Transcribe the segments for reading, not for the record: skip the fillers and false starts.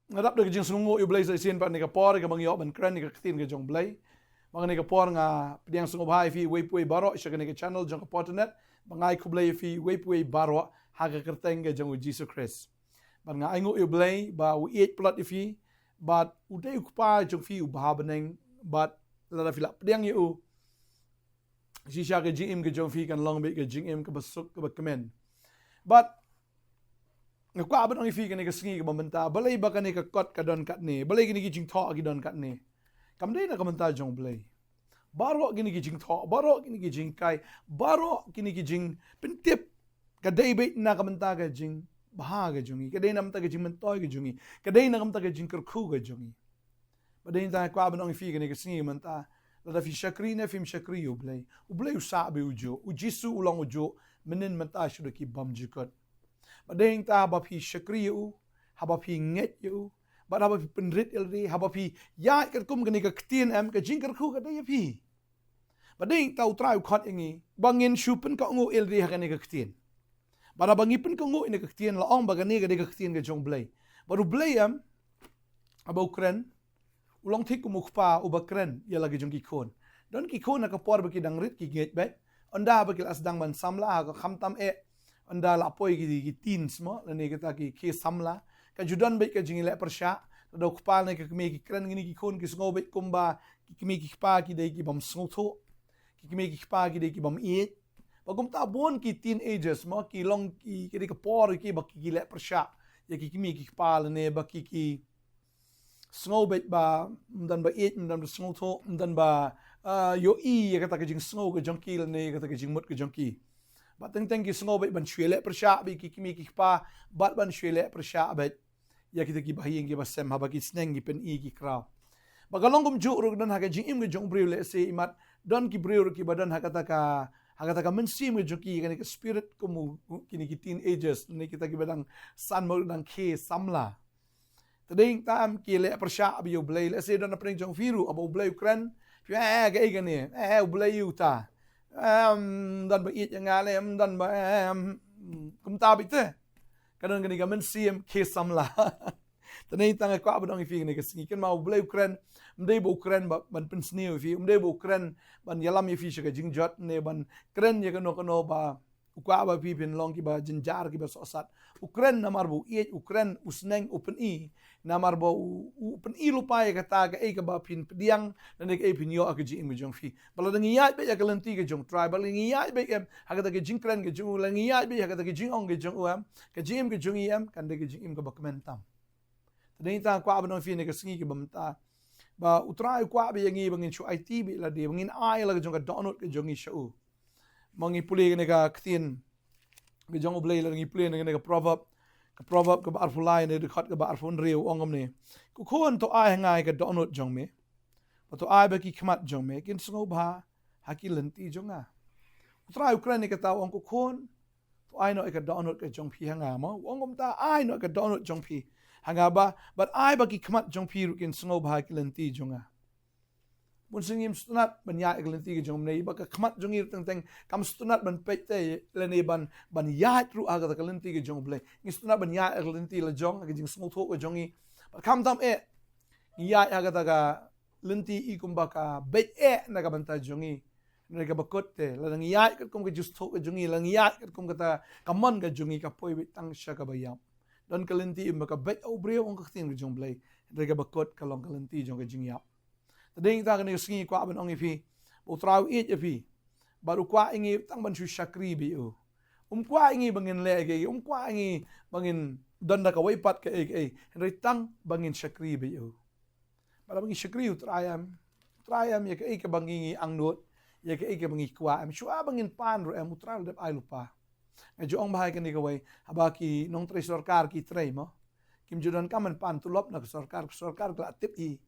ngadap de jing sungu U Blei sa isin pa ni ka por ka mangyok ban kran ni ka tin ka jong Blei bang ni ka por nga pediang sungu bhai fi wei baro isa ka ni ka channel jong ka Potternet bangai khu Blei fi wei baro ha ka kerteng ka jong Jesus Christ ban nga aingu U Blei ba u eat plot fi but u dei ku pa jong fi u ba beneng but la fi la pediang yu shisha ka jing im ka jong fi kan long be ka jing im ka basuk ka bakmen but ngakwa abang ifi kani ka singi ka bamenta balay ba kani ka kot ka don kat ni balay kini ki jing tho ki don kat ni kamdei na kamenta jong Blei baro kini ki jing tho baro kini ki jing kai baro kini ki jing pentip ka dei be na kamenta ka jing baha ka jungi ka dei na kamenta ka jing mentoy ka jungi ka dei na kamenta ka jing kerkhu ka jungi badai ta kwa abang ifi kani ka singi menta la fi shakri na fi shakri U Blei usa be ujo ujisu ulang ujo menen menta shuda ki bam jikot badeng ta haba pi shakri yu haba pi nget yu bad haba pi penrit elri haba pi ya ker kum gani ka ktien em ka jing ker khu ka dai pi badeng ta utra u khot ingi bangin shupen ka ngo elri ha gani ka ktien bada bangi pen ka ngo in ka ktien la ong bagani ka ktien ka jong Blei baru Blei em aba ukren ulong thik ku mukpa u bakren ya lagi jong ki khon don ki khon na ka por ba ki dangrit ki nget bet onda ba ki asdang ban samla ka khamtam anda lapoi ki tin semua lani kita ki samla ka judan baik ka jingile persya do kpal ne ka kemi ki kren ngini ki khon ki sngo baik kumba ki kemi ki pa ki dei ki bam snotho ki kemi ki pa ki dei ki bam eat bagum ta bon ki teenagers mo ki long ki ka por ki ba ki le persya ya ki kemi ki pa ne ba ki sngo baik ba dan ba eat dan ba snotho dan ba yo ya kata ka jing sngo ka jongki ne kata ka jing mut ka jongki bat teng ki sngo ban shwele persya bi ki kimi ki pa bat ban shwele persya bet ya kita ki bahi ngi basem haba ki sneng ki pen i ki kraw bagalong gum ju ru dan haga jing im ge jong bril le se imat don ki bril ki badan hakata ka mensim ge joki kan ki spirit kumu kini ki teenagers ni kita ki badang san mo dan ke samla tading tam ki le persya bi U Blei le se don apreng jong firu abo Blei Ukraine ya ga ga ni U Blei uta dan ba it yang ale dan ba kum ta bite kadang kani gamen sim ke samla tanai tanga kwa badong ifi ni kasi ken ma U Blei Ukraine mdei bo Ukraine ban pen sneu ifi mdei bo Ukraine ban yalam ifi shaka jingjot ne ban kren ye kono ba ukwa ba pi pin long ki ba jinjar ki ba sosat Ukraine namar bo it Ukraine usneng open i namar bo open i lupa ye kata ga e ka ba pin pediang dan e pin yo ak ji im jong fi bala ngi ya be ya galanti ke jong tribal ngi ya be em hakata ke jing kren ke jong la ngi ya be hakata ke jing ong ke jong am ke jim ke jong em kan de ke jing im ka dokumentam tadin ta kwa ba no fi ne ke singi ke bamta ba utra kwa be ngi bangin chu IT be la de bangin ai la jong ka download ke jong i shu mangi puli ne ka ktien ke jong U Blei la ngi puli ne ka proverb ka bar fulai ne de khat ka bar fun riu ongam ne ku khon to ai ngai ka download jong me to ai ba ki khmat jong me kin sngo ba hakilan ti jonga utra Ukraine ka ta ong ku khon to ai no ka download ka jong phi hanga mo ongom ta ai no ka download jong phi hanga ba but ai ba ki khmat jong phi ru kin sngo ba hakilan ti jonga mun singim stunat ban ya eklen ti jong nei ba ka khmat jong ir teng kam stunat ban pete le ne ban ya tru aga ka len ti jong Blei ngi stunat ban ya eklen ti la jong ga jing smol tho ga jongi ba kam tam ya aga ka len ti I kum ba ka be na ka ban ta jongi ne ka ba kotte la ngi ya ka kum ga just tho ga jongi la ngi ya ka kum ga ta kamon ga jongi ka poi be tang sha ka ba yam don ka len ti ma ka be o bre ong ka tin ga jong Blei ne ka ba kot ka long ka len ti jong ga jing yap tading ta kani singi kwa ban ong ifi utrau it ifi baru kwa ingi tang ban shu shakri bi u kwa ingi bangin le ge kwa ingi bangin danda ka waipat ka re tang bangin shakri bi u bara bangi shakri utrayam ya ka bangi angnot ya ka bangi kwa am shu bangin pan ro am utral de ai lupa jo ong bahai kani ka wai habaki nong tre sarkar ki tre mo kim judan kaman pan tulop na sarkar ka tip I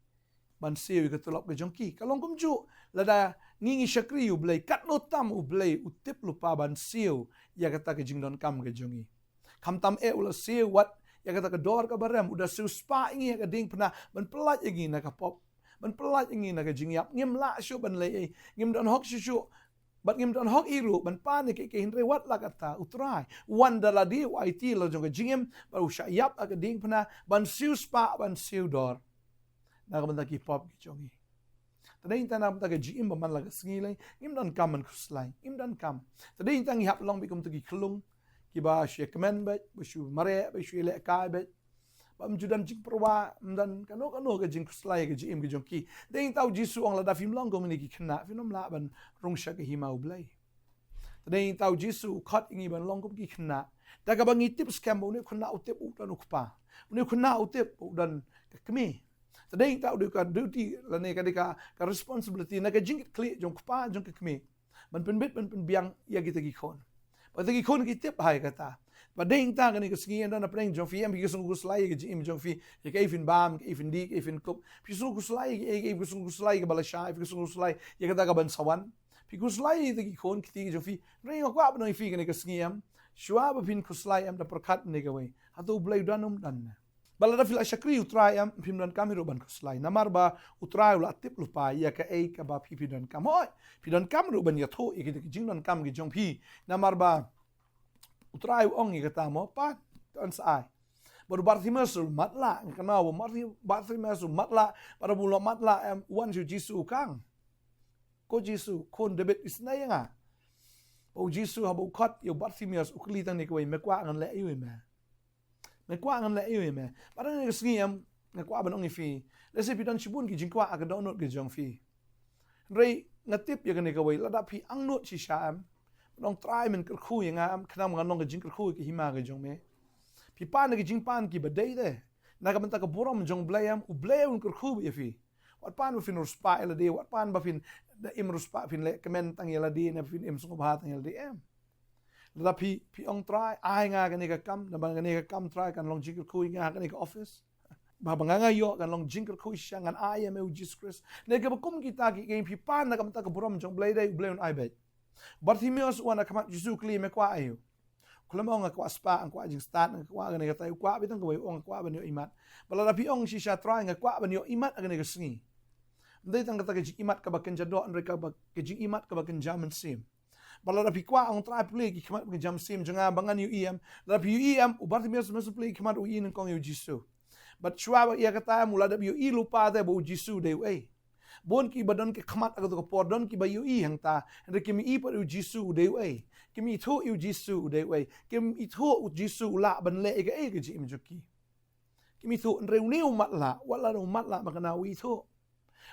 ban siu ka tulop ka jongki kalong kum ju lada ngingi shakri U Blei kat no tam U Blei utip lupa ban siu ya kata ka jingdon kam ka jongi kam tam ula siu wat ya kata ka dor ka barem udah siu spa ingi ka ding pernah ban pelat ingi na ka pop ban pelat ingi na ka jingyap ngim la shu ban lei ngim don hok shu bat ngim don hok iru ban pan ke hinre wat lakata utrai wan dala di it lo jong jingem ba usha yap aga ding pana ban siu spa ban siu dor na ban ki pop ki jongi tadai tan ta ke jim ba man laga sngi lai ngim don kam man kuslai ngim don kam tadai tan hap long bikum tu ki klung ki ba she kemen ba shu mare ba shu le kai ba bam judan jing perwa dan kano ke jing kuslai ke jim ke jongki ding tau jisu ong la da film long gomini ki khna film la ban rong sha ke hima U Blei ding tau jisu khat ingi ban long gom ki khna da ka bangi tip scam bo ne khna utep u dan ukpa ne khna utep u dan kemi ding tau de ka duty la ne ka responsibility na ka jing kli jong kpa jong kemi ban pen bit ban pen biang ya kita ki khon ba ta ki khon ki tip hai kata but ding ta kan ik ski en dan apreng jong fi em ki sung guslai ke jim jong fi je ke even bam ke even dik even kup pi sung guslai ke sung guslai ke bala sha fi sung guslai ye ka ga ban sawan pi guslai de ki khon ki jong fi reng ko ba no fi kan ik ski em shwa ba pin guslai em da prakhat ne ke we ha to Blei danum dan bala da fil ashakri utrai em pim dan kamiro ban guslai namar ba utrai la tip lu pa ya ka e ka ba pi dan kam hoi pi dan kamiro ban ya tho ye ke jing dan kam ke jong fi namar ba utrai ong i kata mo pa tan sai baru Bartimeus matla kana wo Bartimeus matla para bulo matla em wan ju Jisu kang ko Jisu kon debet isnai nga o Jisu habo khat yo Bartimeus ukli tang ni ko me kwa ngan le yu me kwa ngan le yu me para ni sngi em me kwa ban ong i fi le se pi dan chibun ki jing kwa aga donot ge jong fi rei ngatip ya kan ni ko la da pi ang not chi sha em nong try men ker khu yang am khnam ngan nong jing ker khu ki hima ge jong me pi pan ge jing pan ki badai de na ka man ta ka borom jong Blei am U Blei un ker khu ye fi wat pan ba fin ruspa ela de wat pan ba fin da im ruspa fin le kemen tang ela de na fin im sung ba tang ela de em la pi ong try ai nga ga ne ka kam na ban ga ne ka kam try kan long jing ker khu nga ga ne ka office ba banga yo kan long jing ker khu sha ngan I am U Jesus Christ ne ka ba kum kita ki game pi pan na ka man ta ka borom jong Blei de U Blei un ai bet Bartimeus wana kamat Jisu kli me kwa ayu kulama nga kwa spa ang kwa jing start nga kwa ngane tayo kwa bitang ko ong kwa banyo imat bala rapi ong si sha try nga kwa banyo imat agane ka sngi ndai tang ka jing imat ka ba ken jado andre ka ba jing imat ka ba ken jaman sim bala rapi kwa ong try play ki kamat ken jam sim jonga bangan yu em rapi yu em u Bartimeus mesu play kamat u in kong yu Jisu but chwa ya kata mula da yu i lupa da bo Jisu de we bon ki badan ke khamat ago ko pordon ki bayu i hangta re kimi i par U Jisu de we kimi tho U Jisu de we kimi tho U Jisu la ban le ke ji im joki kimi tho re uniu mat la wala no mat la makana wi tho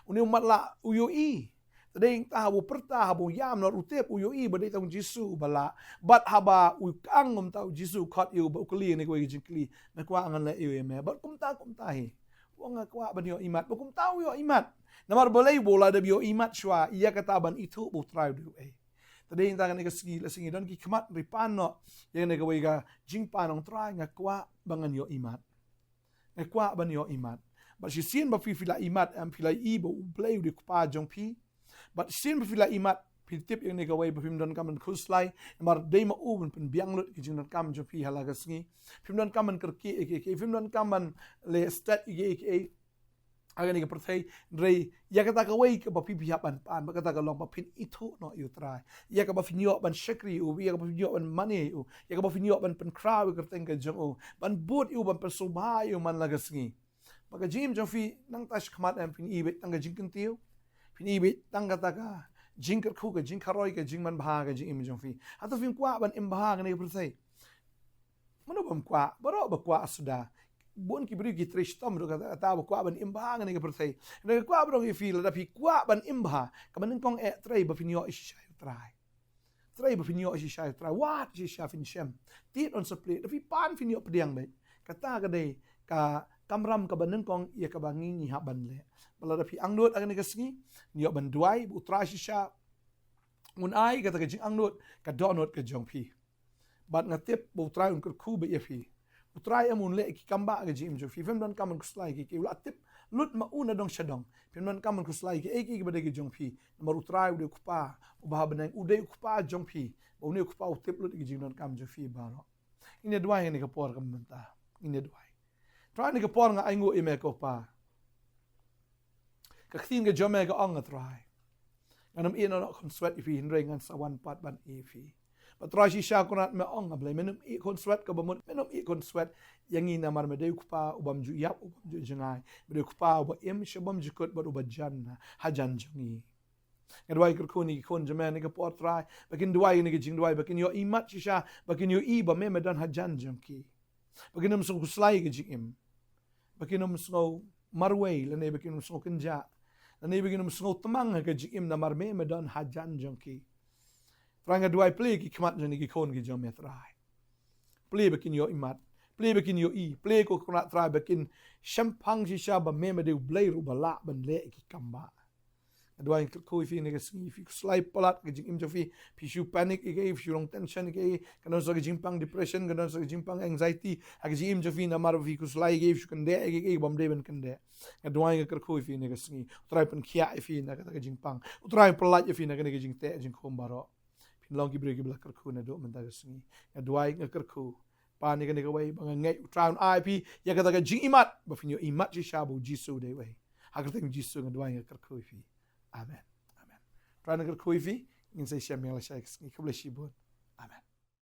uniu mat la U yo i tadeng ta bo perta bo yam no utep U yo i badai tong Jisu bala bat haba U kangum ta U Jisu khat yu ba kli ne ko ji kli na kwa ngan le yu me bat kum ta hi wong kwa ban yo imat kum ta yo imat namar boleh bola de bio imat shwa ia kata ban itu bu try do tadi inta kan segi la singi don ki khamat ripan no yang ne ga jing panong try nga kwa bangan yo imat nga kwa ban yo imat but si sin ba fi la imat am fi la I bo Blei de pa jong pi but sin ba fi la imat pi tip yang ne ga ba fim don kam khuslai mar dei ma u pen biang lut ki jing don kam jong pi hala ga singi fim don kam ker ki fim don kam le stat ki aga ni ka perthai rei ya kata ka wei ka pi ban pan ba kata ka long ba pin itu no you try ya ka ba fin yo ban shakri u ya ka ba fin yo ban money u ya ka ba fin yo ban pen crowd ka teng ka jong u ban boot u ban persubha u man laga sngi ba ka jim jong fi nang tash khmat am fin ibet tang ka jing kan tiu fin ibet tang kata ka jing ka khu ka jing kharoi ka jing man bha ka jing jong fi ato fin kwa ban im bha ka ni perthai mano bam kwa baro ba kwa sudah bon ki bri ki trish tom ro ka ta kwa ban imba ngani ka perthai ne kwa bro ki feel da pi kwa ban imba ka ban kong e trai ba fin yo isha trai ba fin yo isha trai wat ji sha fin shem tit on supply da pi pan fin yo pediang be kata ka dei ka kamram ka ban kong ya ka bangi ni ha ban le bala da pi angnot agani ka sngi ni yo ban duai bu tra sha mun ai ka ta ka jing angnot ka donot ka jong pi bat ngatip bu tra un ka khu be ya fi utrai amun le ki kamba ga jim jo fi fem don kaman kuslai ki ula tip lut ma una dong shadong fem don kaman kuslai ki eki ba de jong fi mar utrai u de kupa u ba ban u de kupa jong fi ba ne kupa u tip lut ki jim don kam jo fi ba ro ine duai ni ka por kam menta ine duai trai ni ka por nga aingo e me ko pa ka khin ga jome ga ong trai Anam no kon sweat ifi hinring an sawan pat ban ifi. Patrai shisha kunat me ong ablay menum I kon sweat ka bamut menum I kon sweat yangi na mar medeu kupa ubam ju yap ubam ju jangai medeu kupa uba im shabam jukut bad uba janna hajan jangi. Ngadwai kerkuni kon jaman ni ka potrai bakin duai ni ka jing duai bakin yo imat shisha bakin yo I ba me medan hajan janki. Bakin nam so kuslai ka jing bakin nam so marway lane bakin nam so kenja lane bakin nam so tamang ka jing na mar me medan hajan janki. Ranga duai play ki kmat jani ki kon ki jom metrai. Play bakin yo imat, play bakin yo I, play ko kunat try bakin shampang shisha ba me de blay ru bala ban le ki kamba. Duai ko ifi ne singi fi slai palat ki jing jofi pishu panic ki Shillong tension ki kanon so ki jimpang depression kanon so ki jimpang anxiety ha ki jim jofi na mar fi ku slai ki shu kan de ki bam de ben kan de. Duai ko ifi ne singi try pen kia ifi na ka jimpang. Try palat ifi na ka jing te jing kombaro. Long ki breki belakar ku na do mentaga singi duai ngakar ku pa ni ka way bang ngai traun IP ya ka taga jing imat ba finyo imat ji shabu jisu de way hakar teng jisu duai ngakar ku fi amen amen traun ngakar ku fi in say shamel shakes ni kubla shibot